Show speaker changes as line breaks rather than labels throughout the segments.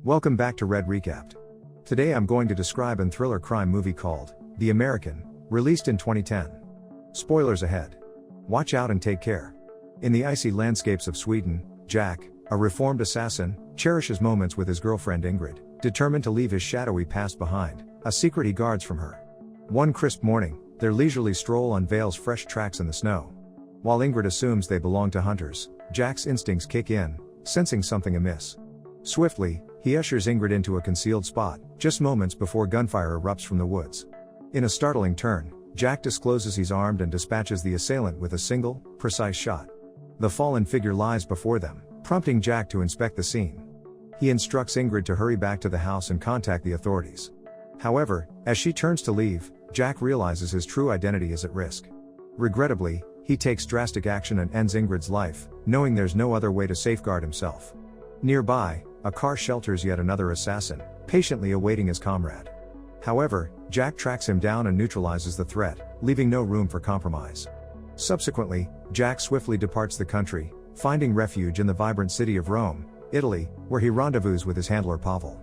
Welcome back to Red Recapped. Today I'm going to describe a thriller crime movie called The American, released in 2010. Spoilers ahead. Watch out and take care. In the icy landscapes of Sweden, Jack, a reformed assassin, cherishes moments with his girlfriend Ingrid, determined to leave his shadowy past behind, a secret he guards from her. One crisp morning, their leisurely stroll unveils fresh tracks in the snow. While Ingrid assumes they belong to hunters, Jack's instincts kick in, sensing something amiss. Swiftly, he ushers Ingrid into a concealed spot, just moments before gunfire erupts from the woods. In a startling turn, Jack discloses he's armed and dispatches the assailant with a single, precise shot. The fallen figure lies before them, prompting Jack to inspect the scene. He instructs Ingrid to hurry back to the house and contact the authorities. However, as she turns to leave, Jack realizes his true identity is at risk. Regrettably, he takes drastic action and ends Ingrid's life, knowing there's no other way to safeguard himself. Nearby, a car shelters yet another assassin, patiently awaiting his comrade. However, Jack tracks him down and neutralizes the threat, leaving no room for compromise. Subsequently, Jack swiftly departs the country, finding refuge in the vibrant city of Rome, Italy, where he rendezvous with his handler Pavel.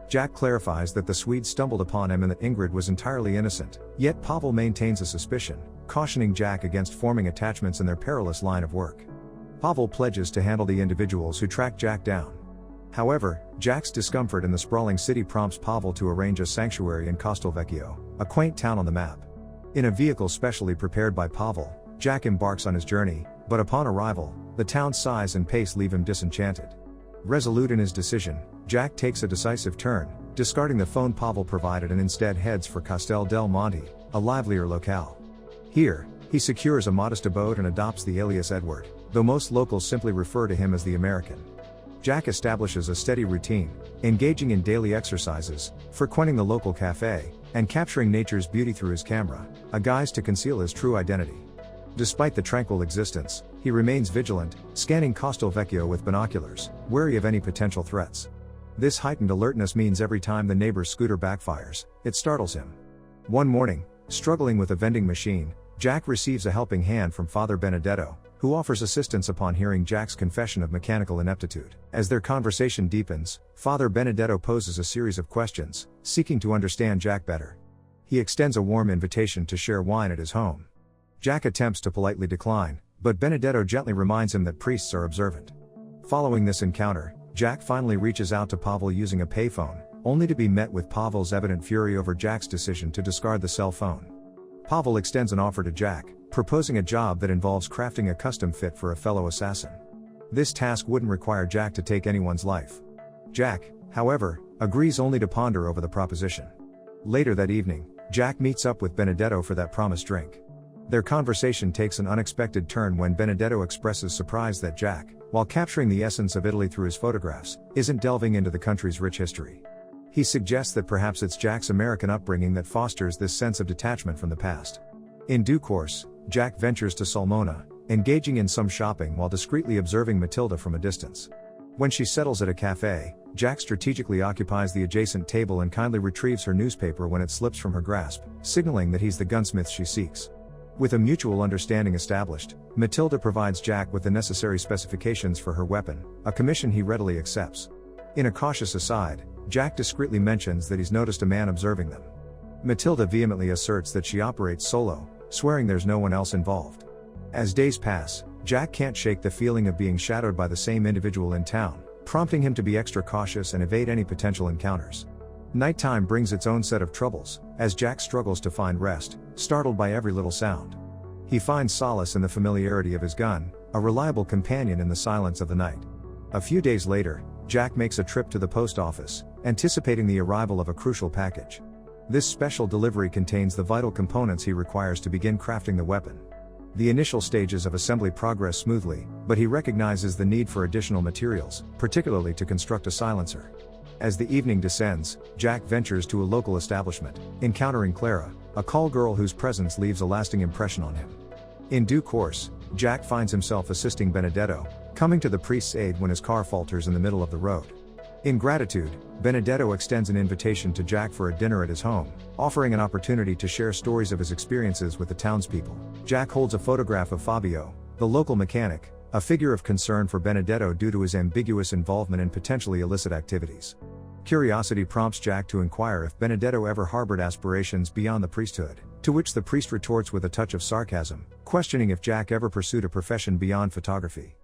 Jack clarifies that the Swede stumbled upon him and that Ingrid was entirely innocent, yet Pavel maintains a suspicion, cautioning Jack against forming attachments in their perilous line of work. Pavel pledges to handle the individuals who track Jack down. However, Jack's discomfort in the sprawling city prompts Pavel to arrange a sanctuary in Castelvecchio, a quaint town on the map. In a vehicle specially prepared by Pavel, Jack embarks on his journey, but upon arrival, the town's size and pace leave him disenchanted. Resolute in his decision, Jack takes a decisive turn, discarding the phone Pavel provided and instead heads for Castel del Monte, a livelier locale. Here, he secures a modest abode and adopts the alias Edward, though most locals simply refer to him as the American. Jack establishes a steady routine, engaging in daily exercises, frequenting the local cafe, and capturing nature's beauty through his camera, a guise to conceal his true identity. Despite the tranquil existence, he remains vigilant, scanning Castelvecchio with binoculars, wary of any potential threats. This heightened alertness means every time the neighbor's scooter backfires, it startles him. One morning, struggling with a vending machine, Jack receives a helping hand from Father Benedetto, who offers assistance upon hearing Jack's confession of mechanical ineptitude. As their conversation deepens, Father Benedetto poses a series of questions, seeking to understand Jack better. He extends a warm invitation to share wine at his home. Jack attempts to politely decline, but Benedetto gently reminds him that priests are observant. Following this encounter, Jack finally reaches out to Pavel using a payphone, only to be met with Pavel's evident fury over Jack's decision to discard the cell phone. Pavel extends an offer to Jack, proposing a job that involves crafting a custom fit for a fellow assassin. This task wouldn't require Jack to take anyone's life. Jack, however, agrees only to ponder over the proposition. Later that evening, Jack meets up with Benedetto for that promised drink. Their conversation takes an unexpected turn when Benedetto expresses surprise that Jack, while capturing the essence of Italy through his photographs, isn't delving into the country's rich history. He suggests that perhaps it's Jack's American upbringing that fosters this sense of detachment from the past. In due course, Jack ventures to Sulmona, engaging in some shopping while discreetly observing Matilda from a distance. When she settles at a cafe, Jack strategically occupies the adjacent table and kindly retrieves her newspaper when it slips from her grasp, signaling that he's the gunsmith she seeks. With a mutual understanding established, Matilda provides Jack with the necessary specifications for her weapon, a commission he readily accepts. In a cautious aside, Jack discreetly mentions that he's noticed a man observing them. Matilda vehemently asserts that she operates solo, swearing there's no one else involved. As days pass, Jack can't shake the feeling of being shadowed by the same individual in town, prompting him to be extra cautious and evade any potential encounters. Nighttime brings its own set of troubles, as Jack struggles to find rest, startled by every little sound. He finds solace in the familiarity of his gun, a reliable companion in the silence of the night. A few days later, Jack makes a trip to the post office, anticipating the arrival of a crucial package. This special delivery contains the vital components he requires to begin crafting the weapon. The initial stages of assembly progress smoothly, but he recognizes the need for additional materials, particularly to construct a silencer. As the evening descends, Jack ventures to a local establishment, encountering Clara, a call girl whose presence leaves a lasting impression on him. In due course, Jack finds himself assisting Benedetto, coming to the priest's aid when his car falters in the middle of the road. In gratitude, Benedetto extends an invitation to Jack for a dinner at his home, offering an opportunity to share stories of his experiences with the townspeople. Jack holds a photograph of Fabio, the local mechanic, a figure of concern for Benedetto due to his ambiguous involvement in potentially illicit activities. Curiosity prompts Jack to inquire if Benedetto ever harbored aspirations beyond the priesthood, to which the priest retorts with a touch of sarcasm, questioning if Jack ever pursued a profession beyond photography.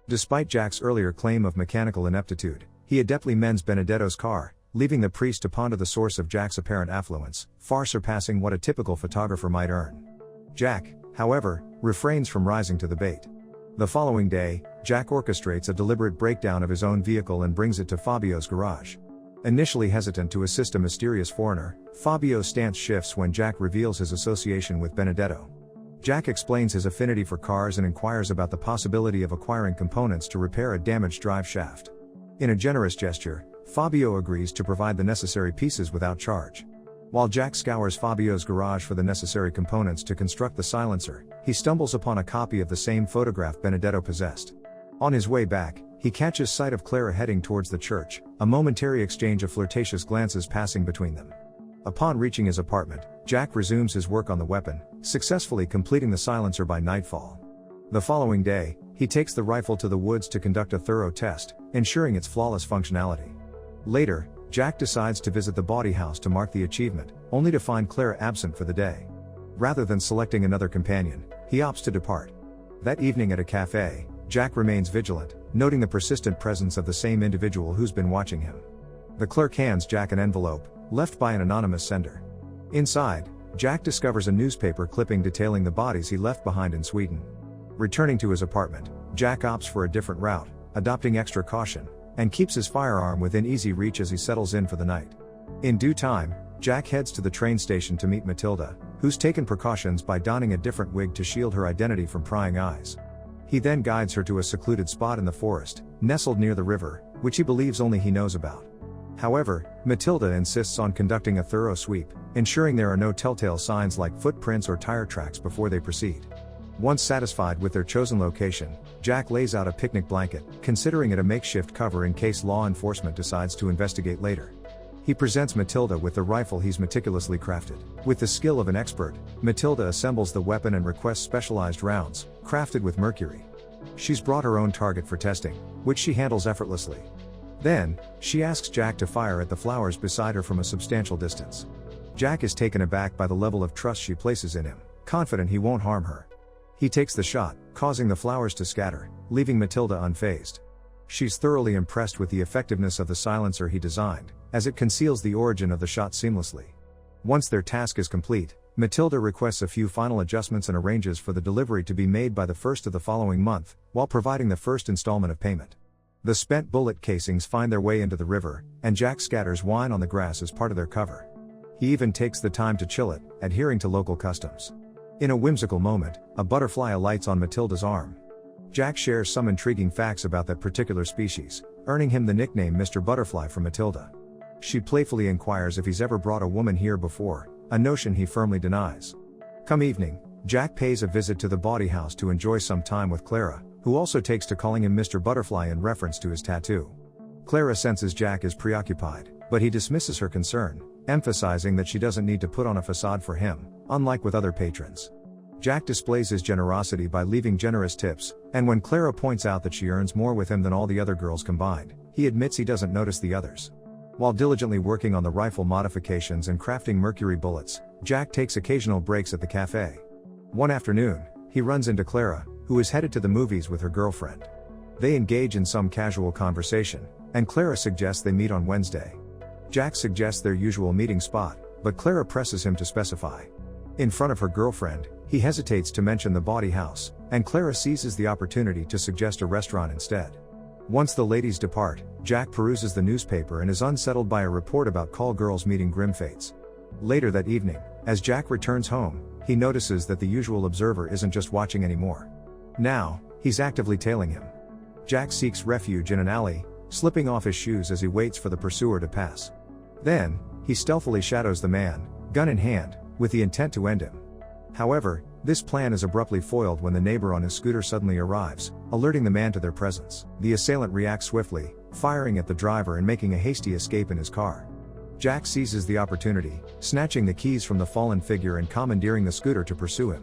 Despite Jack's earlier claim of mechanical ineptitude, he adeptly mends Benedetto's car, leaving the priest to ponder the source of Jack's apparent affluence, far surpassing what a typical photographer might earn. Jack, however, refrains from rising to the bait. The following day, Jack orchestrates a deliberate breakdown of his own vehicle and brings it to Fabio's garage. Initially hesitant to assist a mysterious foreigner, Fabio's stance shifts when Jack reveals his association with Benedetto. Jack explains his affinity for cars and inquires about the possibility of acquiring components to repair a damaged drive shaft. In a generous gesture, Fabio agrees to provide the necessary pieces without charge. While Jack scours Fabio's garage for the necessary components to construct the silencer, he stumbles upon a copy of the same photograph Benedetto possessed. On his way back, he catches sight of Clara heading towards the church, a momentary exchange of flirtatious glances passing between them. Upon reaching his apartment, Jack resumes his work on the weapon, successfully completing the silencer by nightfall. The following day, he takes the rifle to the woods to conduct a thorough test, ensuring its flawless functionality. Later, Jack decides to visit the bawdy house to mark the achievement, only to find Clara absent for the day. Rather than selecting another companion, he opts to depart. That evening at a cafe, Jack remains vigilant, noting the persistent presence of the same individual who's been watching him. The clerk hands Jack an envelope, left by an anonymous sender. Inside, Jack discovers a newspaper clipping detailing the bodies he left behind in Sweden. Returning to his apartment, Jack opts for a different route, adopting extra caution, and keeps his firearm within easy reach as he settles in for the night. In due time, Jack heads to the train station to meet Matilda, who's taken precautions by donning a different wig to shield her identity from prying eyes. He then guides her to a secluded spot in the forest, nestled near the river, which he believes only he knows about. However, Matilda insists on conducting a thorough sweep, ensuring there are no telltale signs like footprints or tire tracks before they proceed. Once satisfied with their chosen location, Jack lays out a picnic blanket, considering it a makeshift cover in case law enforcement decides to investigate later. He presents Matilda with the rifle he's meticulously crafted. With the skill of an expert, Matilda assembles the weapon and requests specialized rounds, crafted with mercury. She's brought her own target for testing, which she handles effortlessly. Then, she asks Jack to fire at the flowers beside her from a substantial distance. Jack is taken aback by the level of trust she places in him, confident he won't harm her. He takes the shot, causing the flowers to scatter, leaving Matilda unfazed. She's thoroughly impressed with the effectiveness of the silencer he designed, as it conceals the origin of the shot seamlessly. Once their task is complete, Matilda requests a few final adjustments and arranges for the delivery to be made by the first of the following month, while providing the first installment of payment. The spent bullet casings find their way into the river, and Jack scatters wine on the grass as part of their cover. He even takes the time to chill it, adhering to local customs. In a whimsical moment, a butterfly alights on Matilda's arm. Jack shares some intriguing facts about that particular species, earning him the nickname Mr. Butterfly from Matilda. She playfully inquires if he's ever brought a woman here before, a notion he firmly denies. Come evening, Jack pays a visit to the bawdy house to enjoy some time with Clara, who also takes to calling him Mr. Butterfly in reference to his tattoo. Clara senses Jack is preoccupied, but he dismisses her concern, emphasizing that she doesn't need to put on a facade for him, unlike with other patrons. Jack displays his generosity by leaving generous tips, and when Clara points out that she earns more with him than all the other girls combined, he admits he doesn't notice the others. While diligently working on the rifle modifications and crafting mercury bullets, Jack takes occasional breaks at the cafe. One afternoon, he runs into Clara, who is headed to the movies with her girlfriend. They engage in some casual conversation, and Clara suggests they meet on Wednesday. Jack suggests their usual meeting spot, but Clara presses him to specify. In front of her girlfriend, he hesitates to mention the bawdy house, and Clara seizes the opportunity to suggest a restaurant instead. Once the ladies depart, Jack peruses the newspaper and is unsettled by a report about call girls meeting grim fates. Later that evening, as Jack returns home, he notices that the usual observer isn't just watching anymore. Now, he's actively tailing him. Jack seeks refuge in an alley, slipping off his shoes as he waits for the pursuer to pass. Then, he stealthily shadows the man, gun in hand, with the intent to end him. However, this plan is abruptly foiled when the neighbor on his scooter suddenly arrives, alerting the man to their presence. The assailant reacts swiftly, firing at the driver and making a hasty escape in his car. Jack seizes the opportunity, snatching the keys from the fallen figure and commandeering the scooter to pursue him.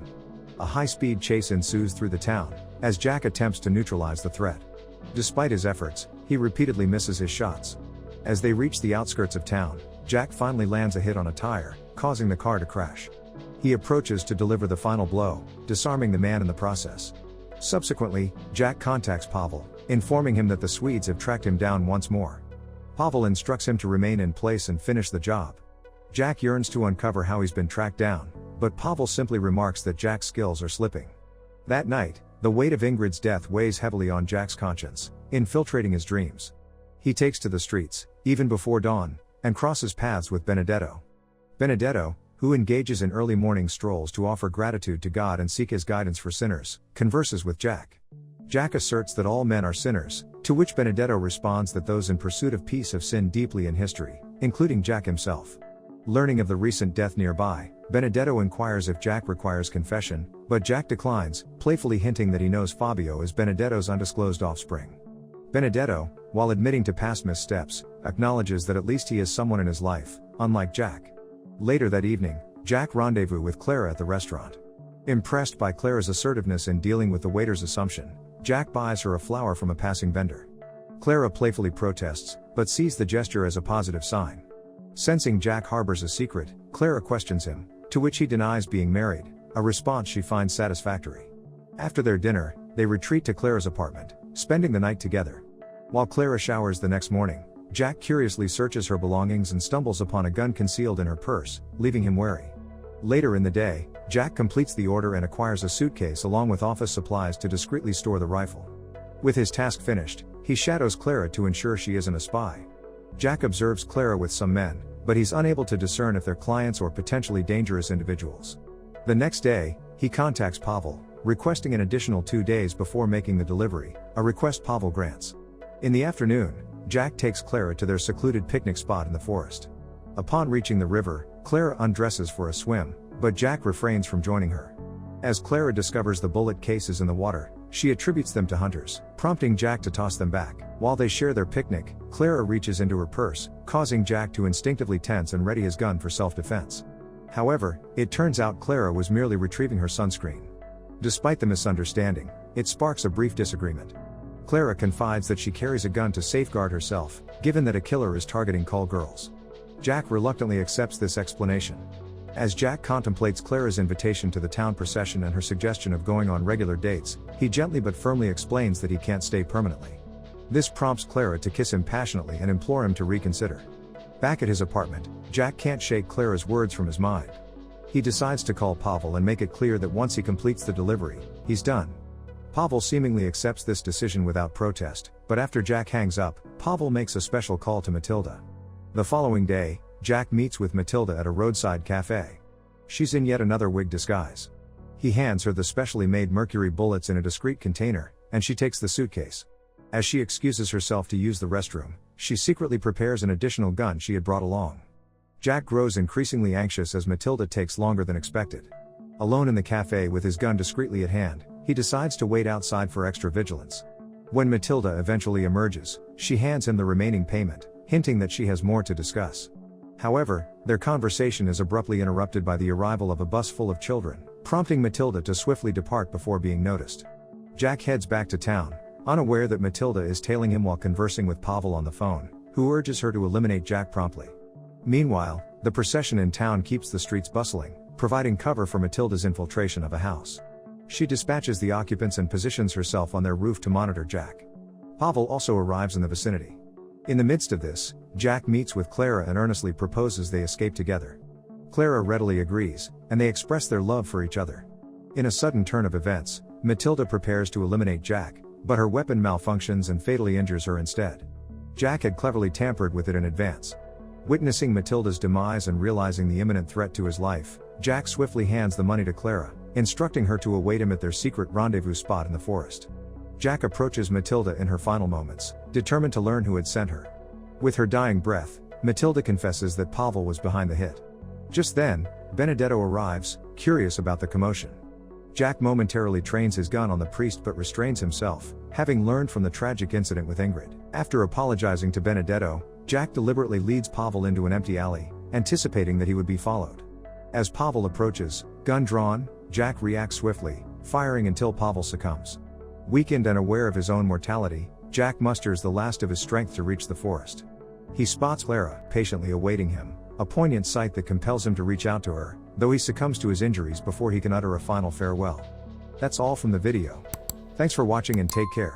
A high-speed chase ensues through the town, as Jack attempts to neutralize the threat. Despite his efforts, he repeatedly misses his shots. As they reach the outskirts of town, Jack finally lands a hit on a tire, causing the car to crash. He approaches to deliver the final blow, disarming the man in the process. Subsequently, Jack contacts Pavel, informing him that the Swedes have tracked him down once more. Pavel instructs him to remain in place and finish the job. Jack yearns to uncover how he's been tracked down, but Pavel simply remarks that Jack's skills are slipping. That night, the weight of Ingrid's death weighs heavily on Jack's conscience, infiltrating his dreams. He takes to the streets, even before dawn, and crosses paths with Benedetto. Benedetto, who engages in early morning strolls to offer gratitude to God and seek his guidance for sinners, converses with Jack. Jack asserts that all men are sinners, to which Benedetto responds that those in pursuit of peace have sinned deeply in history, including Jack himself. Learning of the recent death nearby, Benedetto inquires if Jack requires confession, but Jack declines, playfully hinting that he knows Fabio is Benedetto's undisclosed offspring. Benedetto, while admitting to past missteps, acknowledges that at least he is someone in his life, unlike Jack. Later that evening, Jack rendezvous with Clara at the restaurant. Impressed by Clara's assertiveness in dealing with the waiter's assumption, Jack buys her a flower from a passing vendor. Clara playfully protests, but sees the gesture as a positive sign. Sensing Jack harbors a secret, Clara questions him, to which he denies being married, a response she finds satisfactory. After their dinner, they retreat to Clara's apartment, spending the night together. While Clara showers the next morning, Jack curiously searches her belongings and stumbles upon a gun concealed in her purse, leaving him wary. Later in the day, Jack completes the order and acquires a suitcase along with office supplies to discreetly store the rifle. With his task finished, he shadows Clara to ensure she isn't a spy. Jack observes Clara with some men, but he's unable to discern if they're clients or potentially dangerous individuals. The next day, he contacts Pavel, requesting an additional 2 days before making the delivery, a request Pavel grants. In the afternoon, Jack takes Clara to their secluded picnic spot in the forest. Upon reaching the river, Clara undresses for a swim, but Jack refrains from joining her. As Clara discovers the bullet cases in the water, she attributes them to hunters, prompting Jack to toss them back. While they share their picnic, Clara reaches into her purse, causing Jack to instinctively tense and ready his gun for self-defense. However, it turns out Clara was merely retrieving her sunscreen. Despite the misunderstanding, it sparks a brief disagreement. Clara confides that she carries a gun to safeguard herself, given that a killer is targeting call girls. Jack reluctantly accepts this explanation. As Jack contemplates Clara's invitation to the town procession and her suggestion of going on regular dates, he gently but firmly explains that he can't stay permanently. This prompts Clara to kiss him passionately and implore him to reconsider. Back at his apartment, Jack can't shake Clara's words from his mind. He decides to call Pavel and make it clear that once he completes the delivery, he's done. Pavel seemingly accepts this decision without protest, but after Jack hangs up, Pavel makes a special call to Matilda. The following day, Jack meets with Matilda at a roadside cafe. She's in yet another wig disguise. He hands her the specially made mercury bullets in a discreet container, and she takes the suitcase. As she excuses herself to use the restroom, she secretly prepares an additional gun she had brought along. Jack grows increasingly anxious as Matilda takes longer than expected. Alone in the cafe with his gun discreetly at hand, he decides to wait outside for extra vigilance. When Matilda eventually emerges, she hands him the remaining payment, hinting that she has more to discuss. However, their conversation is abruptly interrupted by the arrival of a bus full of children, prompting Matilda to swiftly depart before being noticed. Jack heads back to town, unaware that Matilda is tailing him while conversing with Pavel on the phone, who urges her to eliminate Jack promptly. Meanwhile, the procession in town keeps the streets bustling, providing cover for Matilda's infiltration of a house. She dispatches the occupants and positions herself on their roof to monitor Jack. Pavel also arrives in the vicinity. In the midst of this, Jack meets with Clara and earnestly proposes they escape together. Clara readily agrees, and they express their love for each other. In a sudden turn of events, Matilda prepares to eliminate Jack, but her weapon malfunctions and fatally injures her instead. Jack had cleverly tampered with it in advance. Witnessing Matilda's demise and realizing the imminent threat to his life, Jack swiftly hands the money to Clara, instructing her to await him at their secret rendezvous spot in the forest. Jack approaches Matilda in her final moments, determined to learn who had sent her. With her dying breath, Matilda confesses that Pavel was behind the hit. Just then, Benedetto arrives, curious about the commotion. Jack momentarily trains his gun on the priest but restrains himself, having learned from the tragic incident with Ingrid. After apologizing to Benedetto, Jack deliberately leads Pavel into an empty alley, anticipating that he would be followed. As Pavel approaches, gun drawn, Jack reacts swiftly, firing until Pavel succumbs. Weakened and aware of his own mortality, Jack musters the last of his strength to reach the forest. He spots Clara, patiently awaiting him, a poignant sight that compels him to reach out to her, though he succumbs to his injuries before he can utter a final farewell. That's all from the video. Thanks for watching and take care.